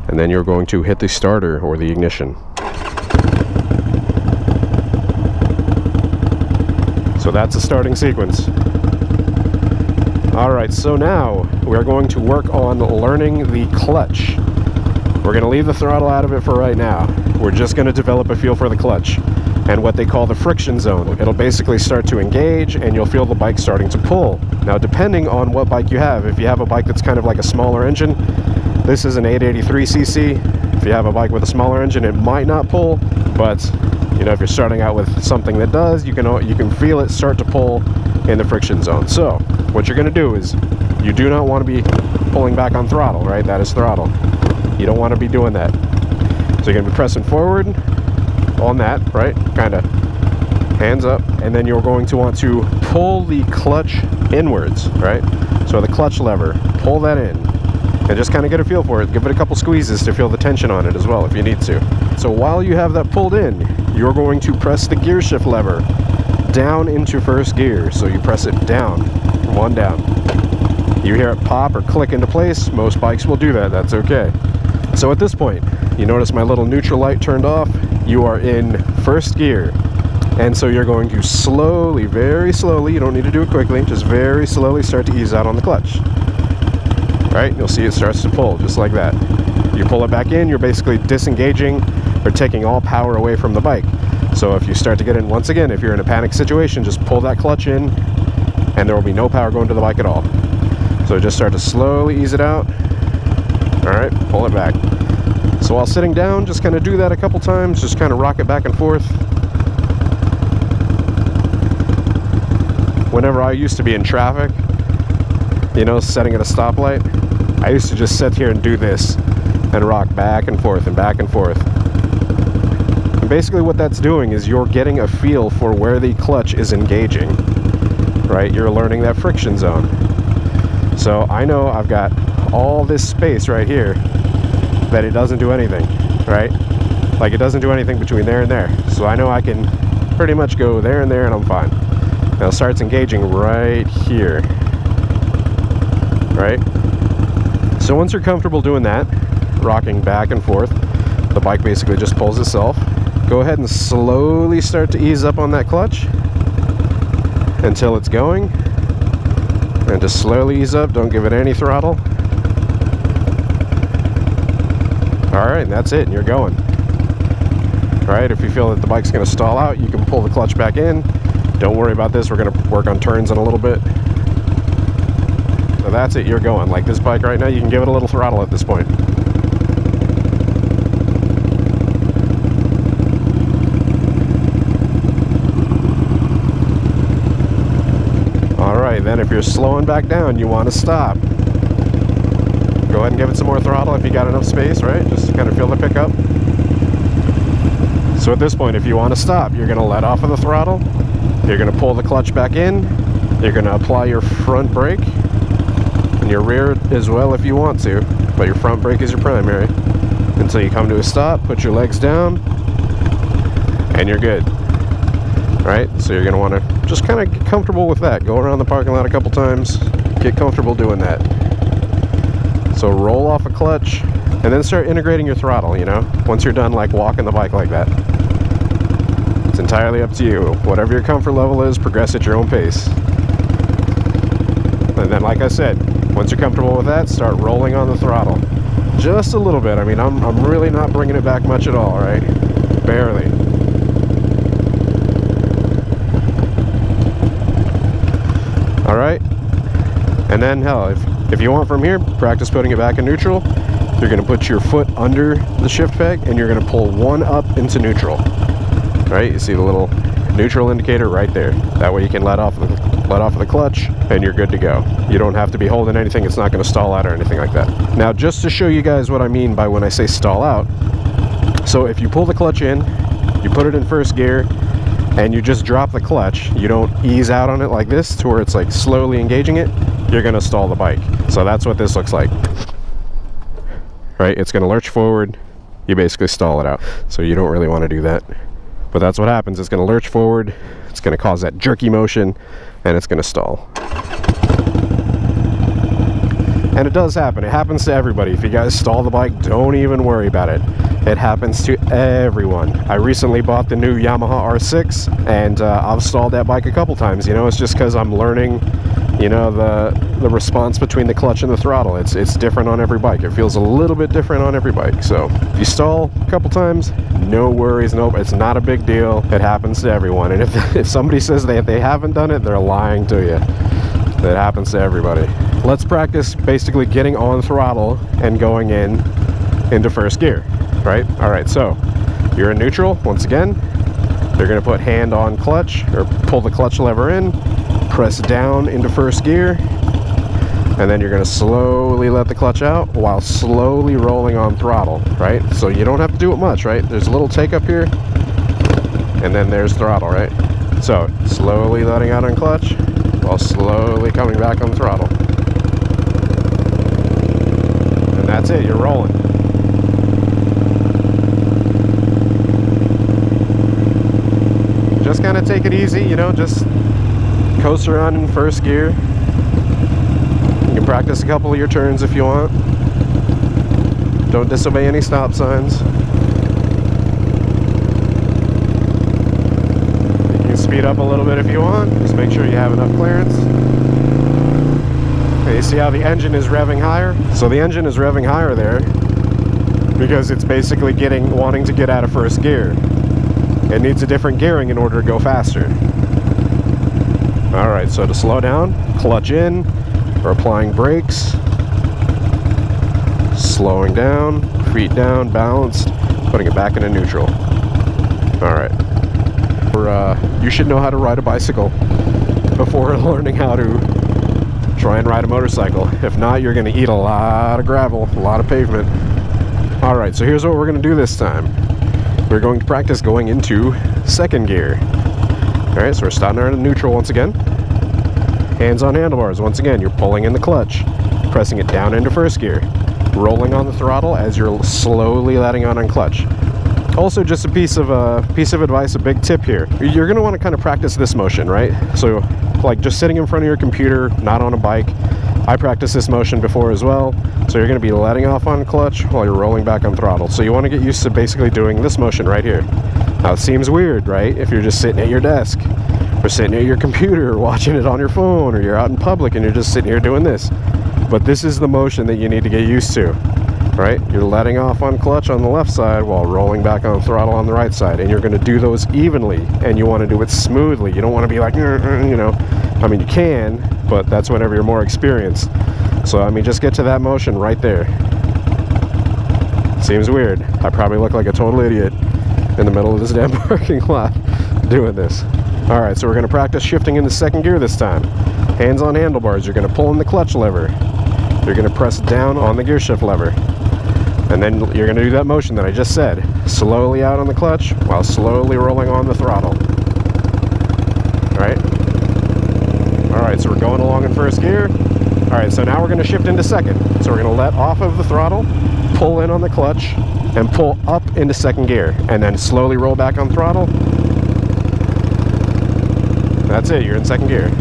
and then you're going to hit the starter or the ignition. So that's the starting sequence. Alright, so now we're going to work on learning the clutch. We're going to leave the throttle out of it for right now. We're just going to develop a feel for the clutch and what they call the friction zone. It'll basically start to engage and you'll feel the bike starting to pull. Now, depending on what bike you have, if you have a bike that's kind of like a smaller engine, this is an 883cc. If you have a bike with a smaller engine, it might not pull, but you know, if you're starting out with something that does, you can feel it start to pull in the friction zone. So what you're going to do is you do not want to be pulling back on throttle, right? That is throttle. You don't want to be doing that. So you're going to be pressing forward on that, right? Kind of hands up, and then you're going to want to pull the clutch inwards, right? So the clutch lever, pull that in and just kind of get a feel for it. Give it a couple squeezes to feel the tension on it as well if you need to. So while you have that pulled in, you're going to press the gear shift lever down into first gear. So you press it down, one down. You hear it pop or click into place. Most bikes will do that. That's okay. So at this point, you notice my little neutral light turned off. You are in first gear. And so you're going to slowly, very slowly, you don't need to do it quickly, just very slowly start to ease out on the clutch. Right? You'll see it starts to pull just like that. You pull it back in, you're basically disengaging or taking all power away from the bike. So if you start to get in, once again, if you're in a panic situation, just pull that clutch in and there will be no power going to the bike at all. So just start to slowly ease it out. All right, pull it back. So while sitting down, just kind of do that a couple times, just kind of rock it back and forth. Whenever I used to be in traffic, you know, setting at a stoplight, I used to just sit here and do this and rock back and forth and back and forth. And basically what that's doing is you're getting a feel for where the clutch is engaging, right? You're learning that friction zone. So I know I've got all this space right here that it doesn't do anything, right? Like it doesn't do anything between there and there. So I know I can pretty much go there and there and I'm fine. Now it starts engaging right here, right? So once you're comfortable doing that, rocking back and forth, the bike basically just pulls itself. Go ahead and slowly start to ease up on that clutch until it's going. And just slowly ease up, don't give it any throttle. Alright, that's it, and you're going. Alright, if you feel that the bike's going to stall out, you can pull the clutch back in. Don't worry about this, we're going to work on turns in a little bit. So that's it, you're going. Like this bike right now, you can give it a little throttle at this point. Alright, then if you're slowing back down, you want to stop. Go ahead and give it some more throttle if you got enough space, right? Just kind of feel the pickup. So at this point, if you want to stop, you're going to let off of the throttle. You're going to pull the clutch back in. You're going to apply your front brake. And your rear as well if you want to. But your front brake is your primary. Until you come to a stop, put your legs down. And you're good. Right? So you're going to want to just kind of get comfortable with that. Go around the parking lot a couple times. Get comfortable doing that. So roll off a clutch and then start integrating your throttle, you know, once you're done like walking the bike like that. It's entirely up to you. Whatever your comfort level is, progress at your own pace. And then, like I said, once you're comfortable with that, start rolling on the throttle. Just a little bit. I mean, I'm really not bringing it back much at all, right? Barely. All right. And then, hell, if you want from here, practice putting it back in neutral. You're going to put your foot under the shift peg and you're going to pull one up into neutral. All right, you see the little neutral indicator right there. That way you can let off of the clutch and you're good to go. You don't have to be holding anything. It's not going to stall out or anything like that. Now, just to show you guys what I mean by when I say stall out. So if you pull the clutch in, you put it in first gear, and you just drop the clutch, you don't ease out on it like this to where it's like slowly engaging it, you're going to stall the bike. So that's what this looks like. Right? It's going to lurch forward. You basically stall it out. So you don't really want to do that. But that's what happens. It's going to lurch forward. It's going to cause that jerky motion and it's going to stall. And it does happen. It happens to everybody. If you guys stall the bike, don't even worry about it. It happens to everyone. I recently bought the new Yamaha R6, and I've stalled that bike a couple times. You know, it's just because I'm learning, you know, the response between the clutch and the throttle. It's different on every bike. It feels a little bit different on every bike. So if you stall a couple times, no worries. Nope, it's not a big deal. It happens to everyone. And if somebody says they haven't done it, they're lying to you. It happens to everybody. Let's practice basically getting on throttle and going into first gear, right? All right, so you're in neutral. Once again, you're going to put hand on clutch, or pull the clutch lever in, press down into first gear, and then you're going to slowly let the clutch out while slowly rolling on throttle, right? So you don't have to do it much, right? There's a little take up here, and then there's throttle, right? So slowly letting out on clutch while slowly coming back on throttle. And that's it, you're rolling. Just kind of take it easy, you know, just coast around in first gear. You can practice a couple of your turns if you want. Don't disobey any stop signs. You can speed up a little bit if you want. Just make sure you have enough clearance. Okay, you see how the engine is revving higher? So the engine is revving higher there because it's basically wanting to get out of first gear. It needs a different gearing in order to go faster. Alright, so to slow down, clutch in, we're applying brakes, slowing down, feet down, balanced, putting it back into neutral. Alright. You should know how to ride a bicycle before learning how to try and ride a motorcycle. If not, you're going to eat a lot of gravel, a lot of pavement. Alright, so here's what we're going to do this time. We're going to practice going into second gear. Alright, so we're starting out in neutral once again. Hands on handlebars. Once again, you're pulling in the clutch, pressing it down into first gear, rolling on the throttle as you're slowly letting on clutch. Also, just a piece of advice, a big tip here. You're going to want to kind of practice this motion, right? So, like just sitting in front of your computer, not on a bike. I practiced this motion before as well. So you're going to be letting off on clutch while you're rolling back on throttle. So you want to get used to basically doing this motion right here. Now it seems weird, right? If you're just sitting at your desk or sitting at your computer or watching it on your phone, or you're out in public and you're just sitting here doing this. But this is the motion that you need to get used to, right? You're letting off on clutch on the left side while rolling back on throttle on the right side. And you're going to do those evenly, and you want to do it smoothly. You don't want to be like, you know, I mean, you can, but that's whenever you're more experienced. So, I mean, just get to that motion right there. Seems weird. I probably look like a total idiot in the middle of this damn parking lot doing this. Alright, so we're going to practice shifting into second gear this time. Hands on handlebars. You're going to pull in the clutch lever. You're going to press down on the gear shift lever. And then you're going to do that motion that I just said. Slowly out on the clutch while slowly rolling on the throttle. Alright? Alright, so we're going along in first gear. Alright, so now we're going to shift into second. So we're going to let off of the throttle, pull in on the clutch, and pull up into second gear. And then slowly roll back on throttle. That's it, you're in second gear.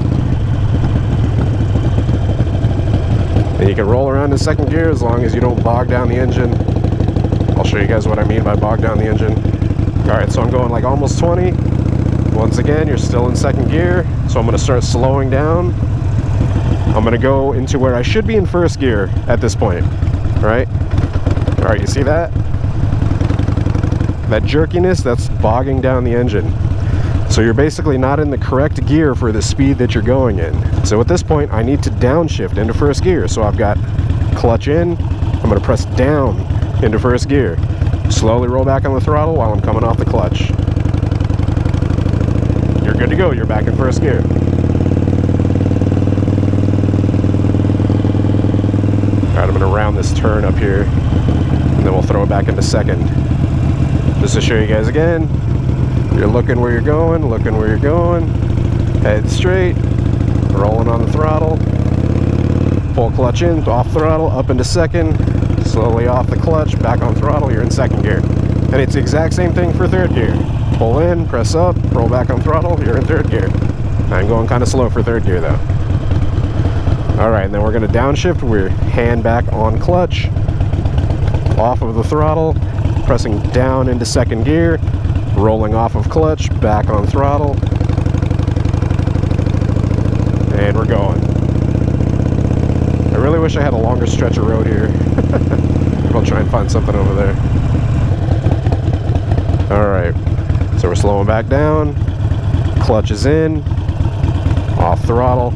And you can roll around in second gear as long as you don't bog down the engine. I'll show you guys what I mean by bog down the engine. Alright, so I'm going like almost 20. Once again, you're still in second gear. So I'm going to start slowing down. I'm going to go into where I should be in first gear at this point. Right? Alright, you see that? That jerkiness, that's bogging down the engine. So you're basically not in the correct gear for the speed that you're going in. So at this point, I need to downshift into first gear. So I've got clutch in, I'm going to press down into first gear. Slowly roll back on the throttle while I'm coming off the clutch. You're good to go, you're back in first gear. Alright, I'm going to round this turn up here, and then we'll throw it back into second. Just to show you guys again. You're looking where you're going, head straight, rolling on the throttle, pull clutch in, off throttle, up into second, slowly off the clutch, back on throttle, you're in second gear. And it's the exact same thing for third gear. Pull in, press up, roll back on throttle, you're in third gear. I'm going kind of slow for third gear though. All right, and then we're going to downshift. We're hand back on clutch, off of the throttle, pressing down into second gear, rolling off of clutch, back on throttle, and we're going. I really wish I had a longer stretch of road here. I'll try and find something over there. All right, so we're slowing back down, clutch is in, off throttle,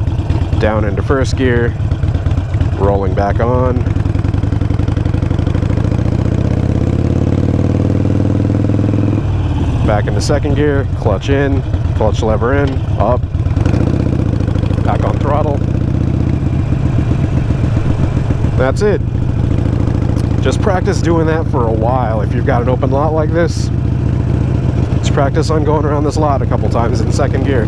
down into first gear, rolling back on, back into second gear, clutch in, clutch lever in, up, back on throttle. That's it. Just practice doing that for a while. If you've got an open lot like this, just practice on going around this lot a couple times in second gear.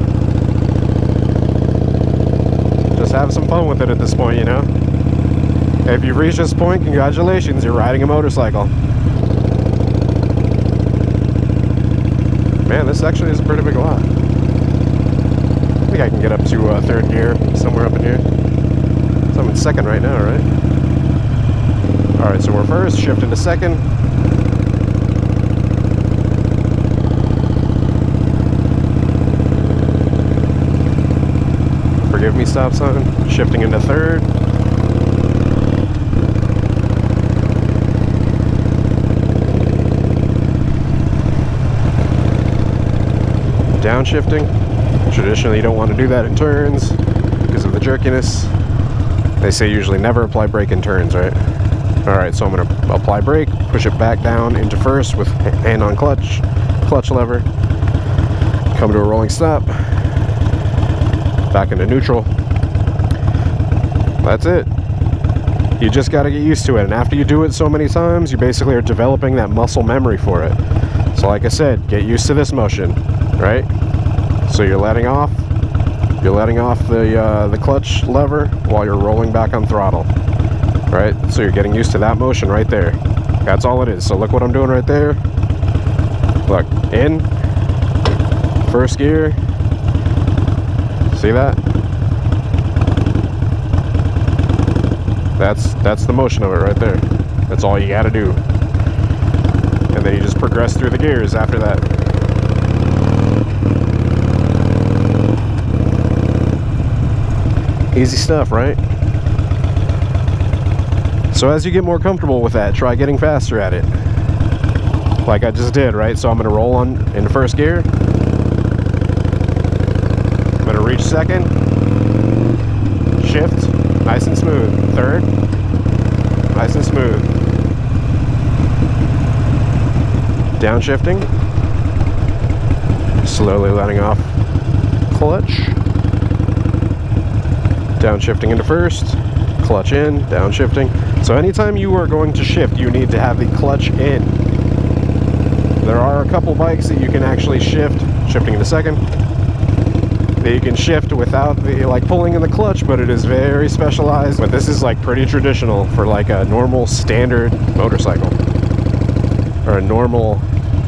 Just have some fun with it at this point, you know? If you've reached this point, congratulations, you're riding a motorcycle. Man, this actually is a pretty big lot. I think I can get up to third gear, somewhere up in here. So I'm in second right now, right? Alright, so we're first, shift into second. Forgive me, stop sign. Shifting into third. Downshifting. Traditionally, you don't want to do that in turns because of the jerkiness. They say usually never apply brake in turns, right? Alright, so I'm going to apply brake, push it back down into first with hand on clutch, clutch lever, come to a rolling stop, back into neutral. That's it. You just got to get used to it, and after you do it so many times, you basically are developing that muscle memory for it. So like I said, get used to this motion, right? So you're letting off the clutch lever while you're rolling back on throttle, right? So you're getting used to that motion right there. That's all it is. So look what I'm doing right there. Look, in, first gear. See that? That's the motion of it right there. That's all you got to do. And then you just progress through the gears after that. Easy stuff, right? So as you get more comfortable with that, try getting faster at it. Like I just did, right? So I'm going to roll on into first gear. I'm going to reach second. Shift. Nice and smooth. Third. Nice and smooth. Downshifting. Slowly letting off clutch. Downshifting into first. Clutch in. Downshifting. So anytime you are going to shift, you need to have the clutch in. There are a couple bikes that you can actually shift. Shifting into second. That you can shift without the pulling in the clutch, but it is very specialized. But this is like pretty traditional for like a normal standard motorcycle, or a normal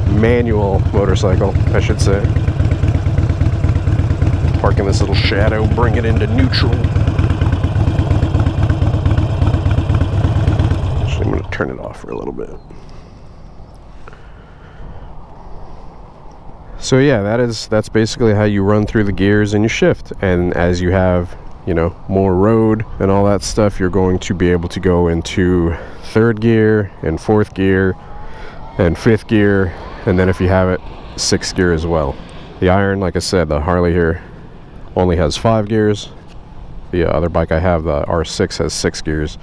manual motorcycle, I should say. Park in this little shadow, bring it into neutral. Actually, I'm going to turn it off for a little bit. So yeah, that's basically how you run through the gears and you shift. And as you have, you know, more road and all that stuff, you're going to be able to go into third gear and fourth gear and fifth gear, and then if you have it, sixth gear as well. The Iron, like I said, the Harley here only has 5 gears. The other bike I have, the R6, has 6 gears.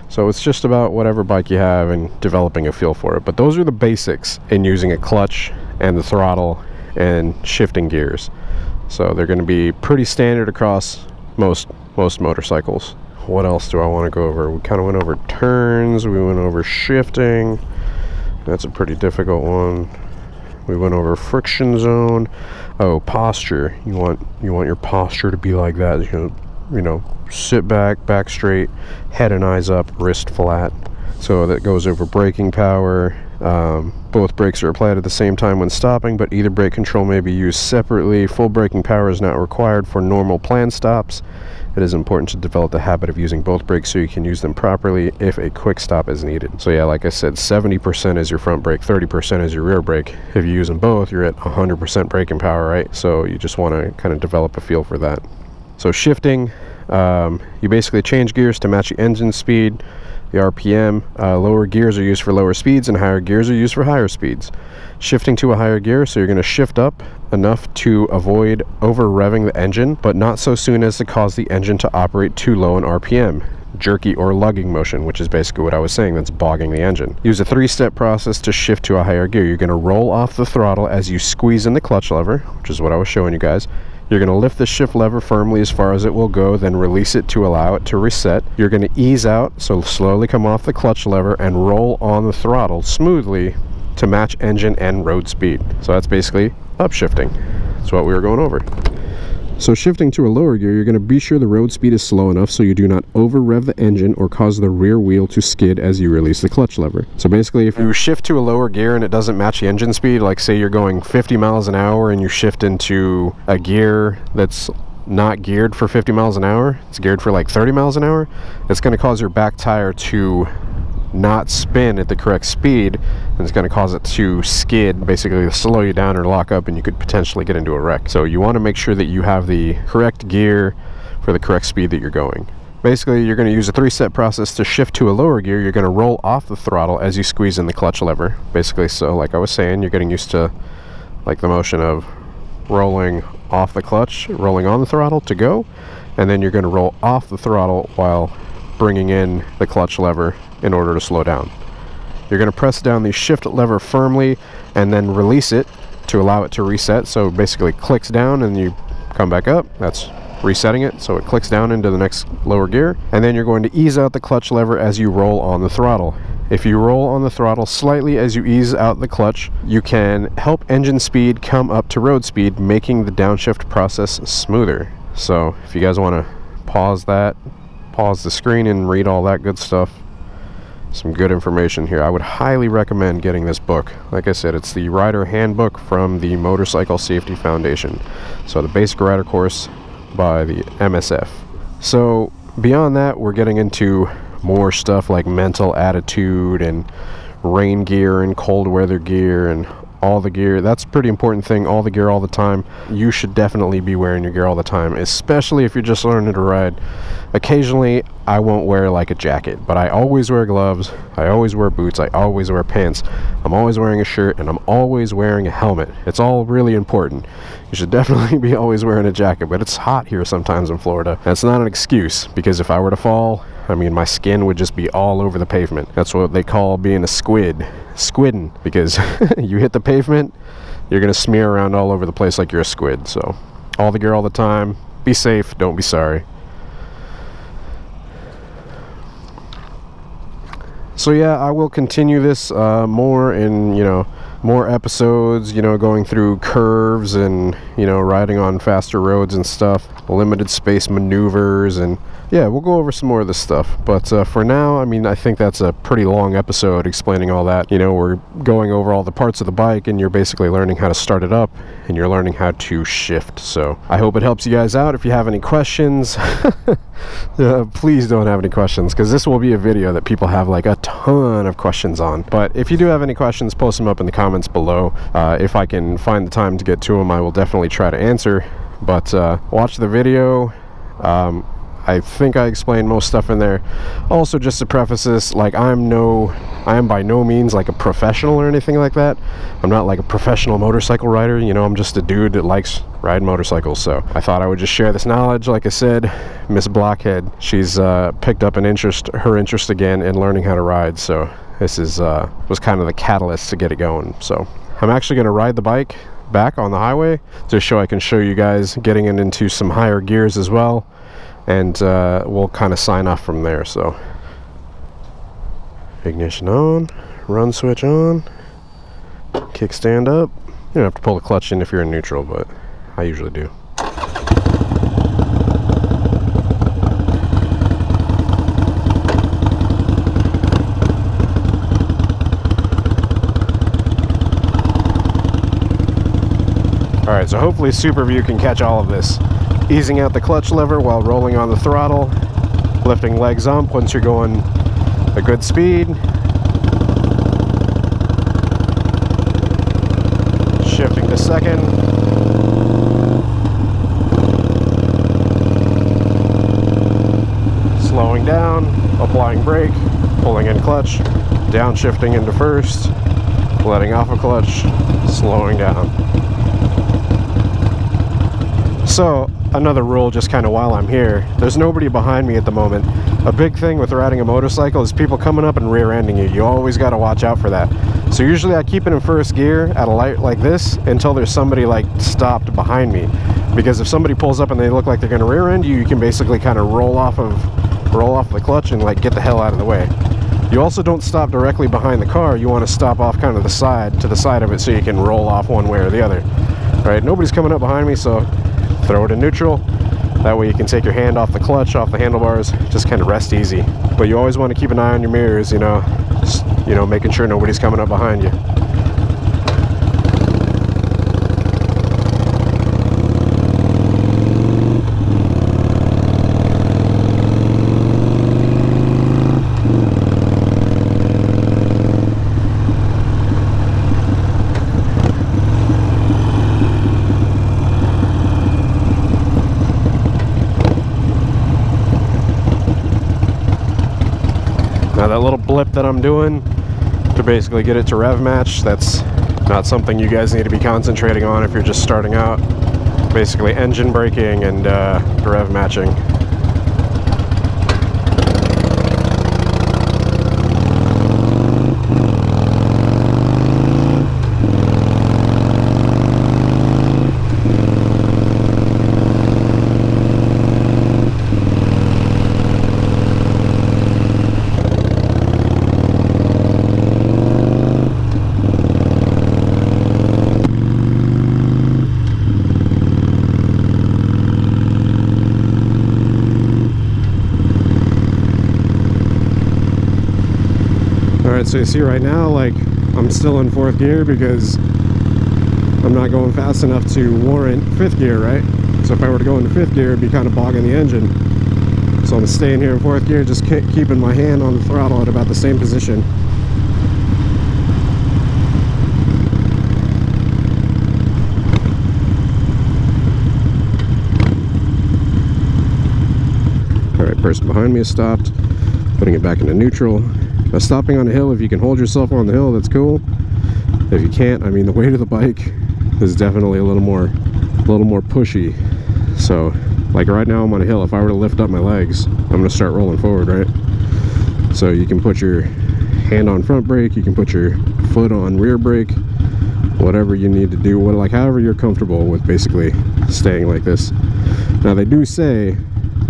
So it's just about whatever bike you have and developing a feel for it. But those are the basics in using a clutch and the throttle and shifting gears. So they're going to be pretty standard across most motorcycles. What else do I want to go over? We kind of went over turns, we went over shifting. That's a pretty difficult one. We went over friction zone. Oh, posture. You want your posture to be like that. You know, sit back straight, head and eyes up, wrist flat. So that goes over braking power. Both brakes are applied at the same time when stopping, but either brake control may be used separately. Full braking power is not required for normal planned stops. It is important to develop the habit of using both brakes so you can use them properly if a quick stop is needed. So yeah, like I said, 70% is your front brake, 30% is your rear brake. If you use them both, you're at 100% braking power, right? So you just want to kind of develop a feel for that. So shifting, you basically change gears to match the engine speed, the RPM. Lower gears are used for lower speeds and higher gears are used for higher speeds. Shifting to a higher gear, so you're going to shift up enough to avoid over revving the engine, but not so soon as to cause the engine to operate too low in RPM. Jerky or lugging motion, which is basically what I was saying, that's bogging the engine. Use a 3-step process to shift to a higher gear. You're going to roll off the throttle as you squeeze in the clutch lever, which is what I was showing you guys. You're going to lift the shift lever firmly as far as it will go, then release it to allow it to reset. You're going to ease out, so slowly come off the clutch lever and roll on the throttle smoothly to match engine and road speed. So that's basically upshifting. That's what we were going over. So shifting to a lower gear, you're going to be sure the road speed is slow enough so you do not over rev the engine or cause the rear wheel to skid as you release the clutch lever. So basically, if you shift to a lower gear and it doesn't match the engine speed, like say you're going 50 miles an hour and you shift into a gear that's not geared for 50 miles an hour, it's geared for like 30 miles an hour, it's going to cause your back tire to not spin at the correct speed, and it's going to cause it to skid, basically to slow you down or lock up, and you could potentially get into a wreck. So you want to make sure that you have the correct gear for the correct speed that you're going. Basically, you're going to use a 3-step process to shift to a lower gear. You're going to roll off the throttle as you squeeze in the clutch lever. Basically, so like I was saying, you're getting used to like the motion of rolling off the clutch, rolling on the throttle to go, and then you're going to roll off the throttle while bringing in the clutch lever in order to slow down. You're going to press down the shift lever firmly and then release it to allow it to reset. So basically clicks down and you come back up. That's resetting it, so it clicks down into the next lower gear. And then you're going to ease out the clutch lever as you roll on the throttle. If you roll on the throttle slightly as you ease out the clutch, you can help engine speed come up to road speed, making the downshift process smoother. So if you guys want to pause the screen and read all that good stuff, some good information here. I would highly recommend getting this book. Like I said, it's the Rider Handbook from the Motorcycle Safety Foundation. So the basic rider course by the MSF. So beyond that, we're getting into more stuff like mental attitude and rain gear and cold weather gear and all the gear. That's a pretty important thing, all the gear all the time. You should definitely be wearing your gear all the time, especially if you're just learning to ride. Occasionally, I won't wear like a jacket, but I always wear gloves, I always wear boots, I always wear pants, I'm always wearing a shirt, and I'm always wearing a helmet. It's all really important. You should definitely be always wearing a jacket, but it's hot here sometimes in Florida. That's not an excuse, because if I were to fall, I mean, my skin would just be all over the pavement. That's what they call being a squid. Squidding, because you hit the pavement, you're gonna smear around all over the place like you're a squid. So all the gear all the time. Be safe, don't be sorry. So yeah, I will continue this more in, more episodes, going through curves and, riding on faster roads and stuff, limited space maneuvers, and yeah, we'll go over some more of this stuff. But for now, I mean, I think that's a pretty long episode explaining all that. We're going over all the parts of the bike, and you're basically learning how to start it up, and you're learning how to shift. So I hope it helps you guys out. If you have any questions, please don't have any questions, because this will be a video that people have like a ton of questions on. But if you do have any questions, post them up in the comments below. If I can find the time to get to them, I will definitely try to answer. But watch the video. I think I explained most stuff in there. Also, just to preface this, like I am by no means like a professional or anything like that. I'm not like a professional motorcycle rider. I'm just a dude that likes riding motorcycles. So I thought I would just share this knowledge. Like I said, Miss Blockhead, she's picked up her interest again in learning how to ride. So this was kind of the catalyst to get it going. So I'm actually going to ride the bike back on the highway just so I can show you guys getting it into some higher gears as well. And we'll kind of sign off from there. So ignition on, run switch on, kickstand up. You don't have to pull the clutch in if you're in neutral, but I usually do. Alright, so hopefully Super View can catch all of this. Easing out the clutch lever while rolling on the throttle, lifting legs up once you're going a good speed, shifting to second, slowing down, applying brake, pulling in clutch, downshifting into first, letting off a clutch, slowing down. So, another rule just kind of while I'm here, there's nobody behind me at the moment. A big thing with riding a motorcycle is people coming up and rear-ending you. You always got to watch out for that. So usually I keep it in first gear at a light like this until there's somebody like stopped behind me. Because if somebody pulls up and they look like they're going to rear-end you, you can basically kind of roll off the clutch and like get the hell out of the way. You also don't stop directly behind the car. You want to stop off kind of to the side of it so you can roll off one way or the other. Right? Nobody's coming up behind me, so throw it in neutral. That way you can take your hand off the clutch, off the handlebars, just kind of rest easy. But you always want to keep an eye on your mirrors, you know, just, you know, making sure nobody's coming up behind you. Now that little blip that I'm doing to basically get it to rev match, that's not something you guys need to be concentrating on if you're just starting out. Basically engine braking and rev matching. Alright, so you see right now, like, I'm still in 4th gear because I'm not going fast enough to warrant 5th gear, right? So if I were to go into 5th gear, it'd be kind of bogging the engine. So I'm staying here in 4th gear, just keeping my hand on the throttle at about the same position. Alright, person behind me has stopped, putting it back into neutral. Now stopping on a hill, if you can hold yourself on the hill, that's cool. If you can't, I mean, the weight of the bike is definitely a little more pushy. So, like right now I'm on a hill, if I were to lift up my legs, I'm gonna start rolling forward, right? So you can put your hand on front brake, you can put your foot on rear brake, whatever you need to do, like however you're comfortable with basically staying like this. Now they do say,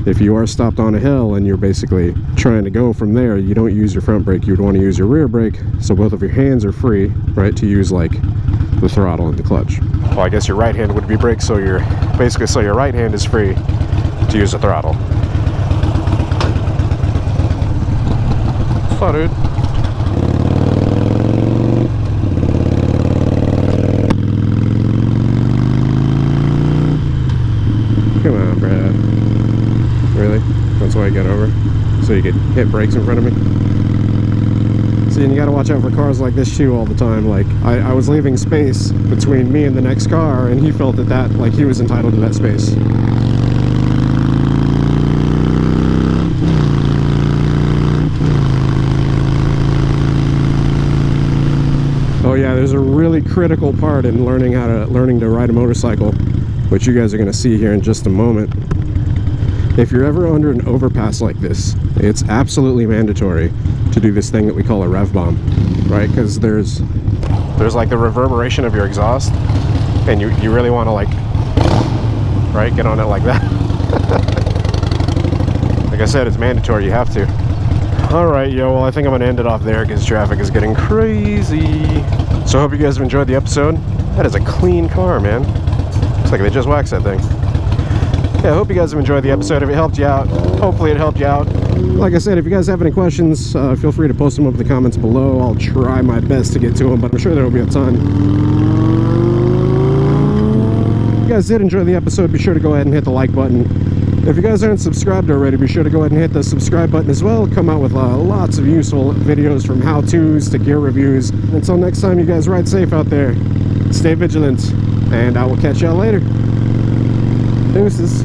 if you are stopped on a hill and you're basically trying to go from there, you don't use your front brake, you would want to use your rear brake, so both of your hands are free, right, to use like the throttle and the clutch. Well, I guess your right hand would be brake, so your right hand is free to use the throttle. So, dude. Come on, Brad. Really? That's why I got over? So you could hit brakes in front of me? See, and you gotta watch out for cars like this too all the time. Like, I was leaving space between me and the next car, and he felt that like he was entitled to that space. Oh yeah, there's a really critical part in learning to ride a motorcycle, which you guys are gonna see here in just a moment. If you're ever under an overpass like this, it's absolutely mandatory to do this thing that we call a Rev Bomb, right? Because there's like the reverberation of your exhaust, and you really want to, like, right, get on it like that. Like I said, it's mandatory, you have to. Alright, yo, well, I think I'm gonna end it off there because traffic is getting crazy. So I hope you guys have enjoyed the episode. That is a clean car, man. Looks like they just waxed that thing. Yeah, I hope you guys have enjoyed the episode. If it helped you out, hopefully it helped you out. Like I said, if you guys have any questions, feel free to post them up in the comments below. I'll try my best to get to them, but I'm sure there will be a ton. you guys did enjoy the episode, be sure to go ahead and hit the like button. If you guys aren't subscribed already, be sure to go ahead and hit the subscribe button as well. Come out with lots of useful videos, from how-tos to gear reviews. Until next time, you guys ride safe out there. Stay vigilant, and I will catch y'all later. Deuces.